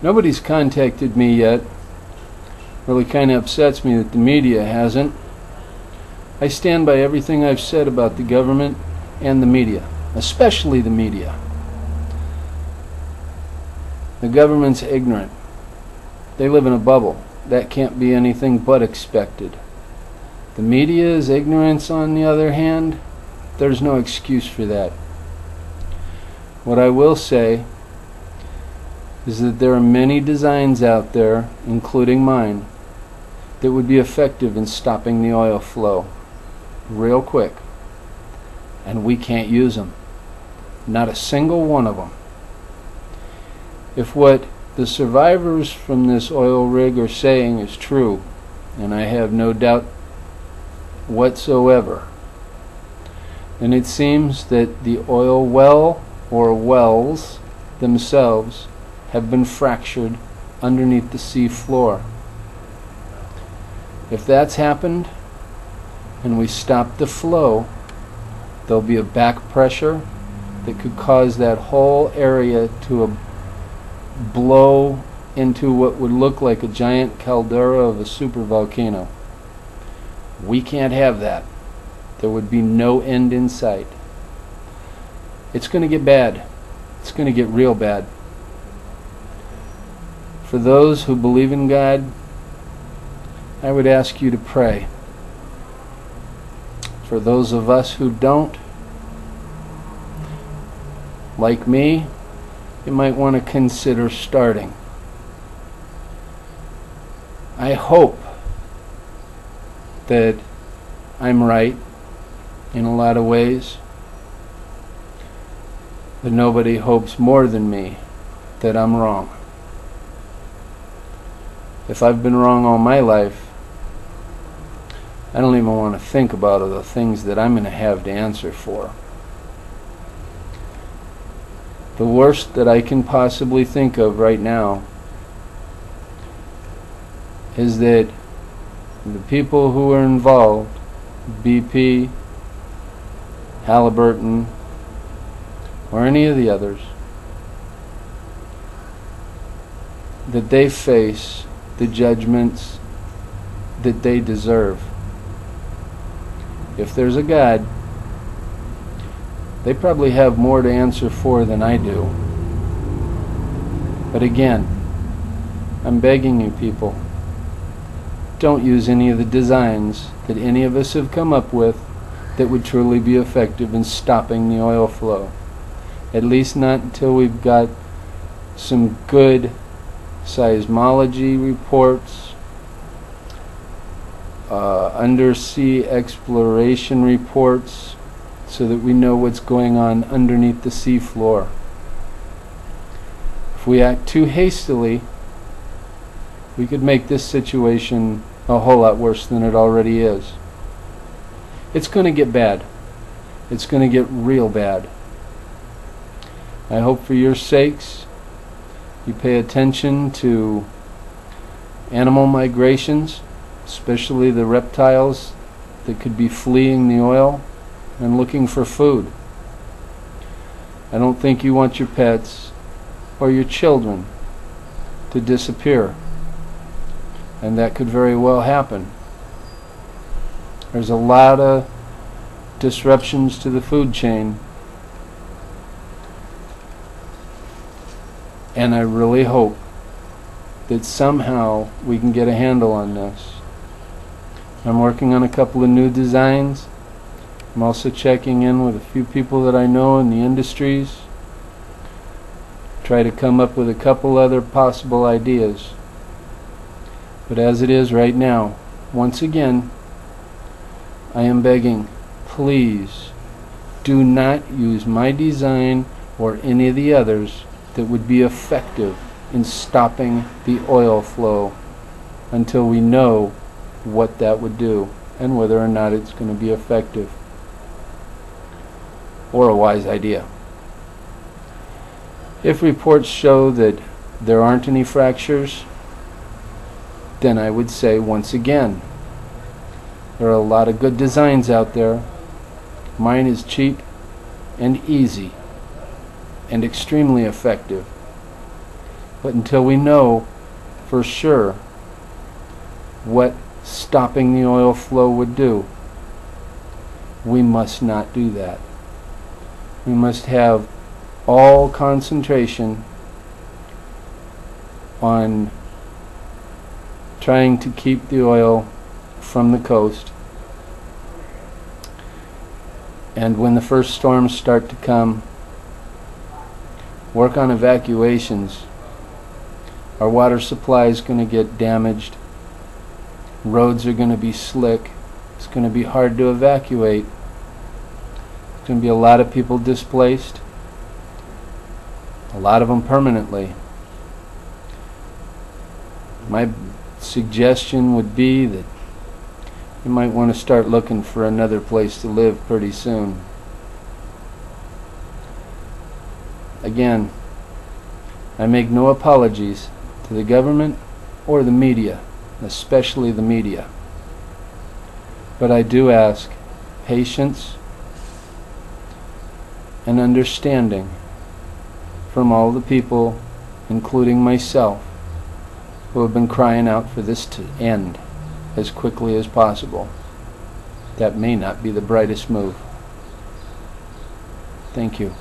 Nobody's contacted me yet. Really kind of upsets me that the media hasn't. I stand by everything I've said about the government and the media, especially the media. The government's ignorant. They live in a bubble. That can't be anything but expected. The media's ignorance, on the other hand, there's no excuse for that. What I will say is that there are many designs out there, including mine, that would be effective in stopping the oil flow real quick, and we can't use them. Not a single one of them. If what the survivors from this oil rig are saying is true, and I have no doubt whatsoever, then it seems that the oil well or wells themselves have been fractured underneath the sea floor. If that's happened and we stop the flow, there'll be a back pressure that could cause that whole area to blow into what would look like a giant caldera of a supervolcano. We can't have that. There would be no end in sight. It's going to get bad. It's going to get real bad. For those who believe in God, I would ask you to pray. For those of us who don't, like me, you might want to consider starting. I hope that I'm right in a lot of ways, but nobody hopes more than me that I'm wrong. If I've been wrong all my life, I don't even want to think about the things that I'm going to have to answer for. The worst that I can possibly think of right now is that the people who are involved, BP, Halliburton, or any of the others, that they face the judgments that they deserve. If there's a God, they probably have more to answer for than I do. But again, I'm begging you people, don't use any of the designs that any of us have come up with that would truly be effective in stopping the oil flow. At least not until we've got some good seismology reports, undersea exploration reports, so that we know what's going on underneath the sea floor. If we act too hastily, we could make this situation a whole lot worse than it already is. It's going to get bad. It's going to get real bad. I hope for your sakes you pay attention to animal migrations, especially the reptiles that could be fleeing the oil and looking for food. I don't think you want your pets or your children to disappear, and that could very well happen. There's a lot of disruptions to the food chain, and I really hope that somehow we can get a handle on this. I'm working on a couple of new designs. I'm also checking in with a few people that I know in the industries. Try to come up with a couple other possible ideas. But as it is right now, once again, I am begging, please do not use my design or any of the others that would be effective in stopping the oil flow until we know what that would do and whether or not it's going to be effective or a wise idea. If reports show that there aren't any fractures, then I would say once again, there are a lot of good designs out there. Mine is cheap and easy and extremely effective. But until we know for sure what stopping the oil flow would do, we must not do that. We must have all concentration on trying to keep the oil from the coast. And when the first storms start to come, work on evacuations. Our water supply is going to get damaged. Roads are going to be slick. It's going to be hard to evacuate. There's going to be a lot of people displaced. A lot of them permanently. My suggestion would be that you might want to start looking for another place to live pretty soon. Again, I make no apologies to the government or the media, especially the media. But I do ask patience and understanding from all the people, including myself, who have been crying out for this to end as quickly as possible. That may not be the brightest move. Thank you.